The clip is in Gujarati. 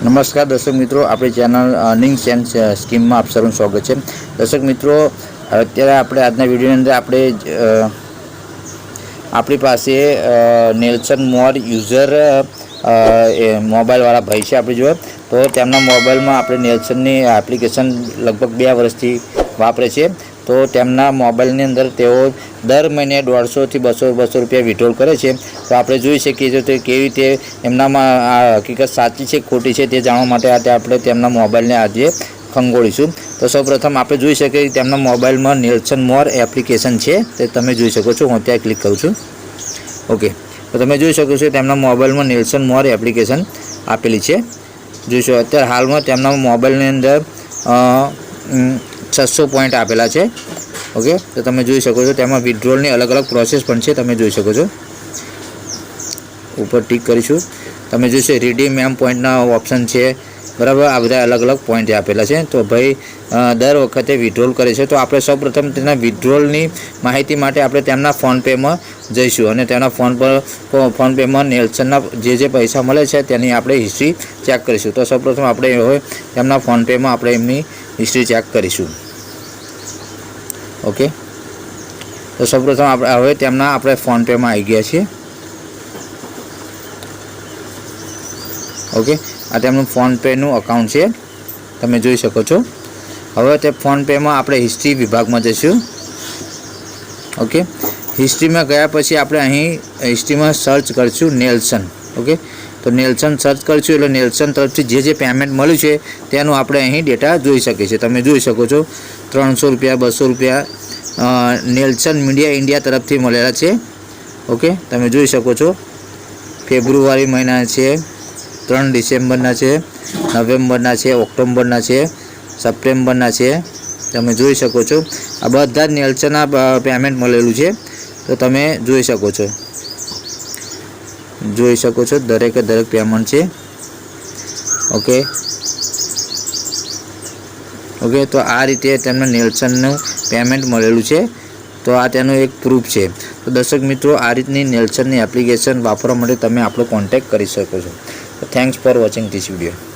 नमस्कार दर्शक मित्रों, अपनी चैनल अर्निंग्स एंड स्कीम में आप सर्वનું स्वागत है। दर्शक मित्रों, અત્યારે આપણે આજના વિડીયોની અંદર આપણી પાસે નેલ્સન મોર યુઝર મોબાઈલવાળા ભાઈ છે આપણી જોડે। તો તેમના મોબાઈલમાં આપણે નેલ્સનની એપ્લિકેશન લગભગ 2 વર્ષથી વાપરે છે। તો તેમના મોબાઈલની અંદર તેઓ દર મહિને 150 થી 200 રૂપિયા વિડ્રોલ કરે છે। તો આપણે જોઈ શકીએ છીએ કે કેવી રીતે એમનામાં આ હકીકત સાચી છે ખોટી છે તે જાણવા માટે આપણે તેમના મોબાઈલને આજે ખંગોળીશું। તો સૌપ્રથમ આપણે જોઈ શકીએ કે તેમના મોબાઈલમાં નેલ્સન મોર એપ્લિકેશન છે, તે તમે જોઈ શકો છો। હું ત્યાં ક્લિક કરું છું। ઓકે, તો તમે જોઈ શકો છો તેમના મોબાઈલમાં નેલ્સન મોર એપ્લિકેશન આપેલી છે। જોઈશો અત્યારે હાલમાં તેમના મોબાઈલની અંદર 600 પોઈન્ટ આપેલા છે। ओके, तो તમે જોઈ શકો છો તેમાં વિથડ્રોલની અલગ અલગ પ્રોસેસ પણ છે, તમે જોઈ શકો છો। ઉપર ટિક કરીશું, તમે જોશો રીડીમ એમ પોઈન્ટના ઓપ્શન છે, બરાબર। આ બધા અલગ અલગ પોઈન્ટ આપેલા છે। તો ભાઈ દર વખતે વિથડ્રોલ કરે છે। તો આપણે સૌપ્રથમ તેના વિથડ્રોલની માહિતી માટે આપણે તેમના ફોનપેમાં જઈશું અને તેના ફોનપેમાં નેલ્સનના જે પૈસા મળે છે તેની આપણે હિસ્ટ્રી ચેક કરીશું। તો સૌપ્રથમ આપણે હવે તેમના ફોનપેમાં આપણે એમની હિસ્ટ્રી ચેક કરીશું। ओके, तो सर्वप्रथम हवे तेमना आपणे फोनपे में आई गया छे। ओके, आ तेमनुं फोनपे नुं अकाउंट छे, तमे जोई शको छो। हवे ते फोनपे में आपणे हिस्ट्री विभाग में जईशुं। ओके, हिस्ट्री में गया पछी आपणे अहीं हिस्ट्री में सर्च करशुं नेल्सन। ओके, तो नेल्सन सर्च करशुं एटले नेल्सन तरफथी जे पेमेंट मळ्युं छे तेनुं आपणे अहीं डेटा जोई शकीए छीए। तमे जोई शको छो 300 रुपया 200 रुपया नेल्सन मीडिया इंडिया तरफथी मळेला छे। ओके, तमे जोई शको छो फेब्रुआरी महीना छे, 3 डिसेम्बरना छे, नवेम्बरना छे, ऑक्टोबरना छे, सप्टेम्बरना छे। तमे जोई शको छो आ बधा नेल्सनना पेमेंट मळेलुं छे। तो तमे जोई शको छो दरेके दरेक पेमेंट छे। ओके ओके, तो आ रीते तेमने नेल्सनનું पेमेंट मळेलुं छे। तो आ तेनुं एक प्रूफ छे। तो दर्शक मित्रों, आ रीतनी नेल्सननी एप्लिकेशन वापरवा माटे तमे आपणो कॉन्टेक्ट करी शको छो। Thanks for watching this video.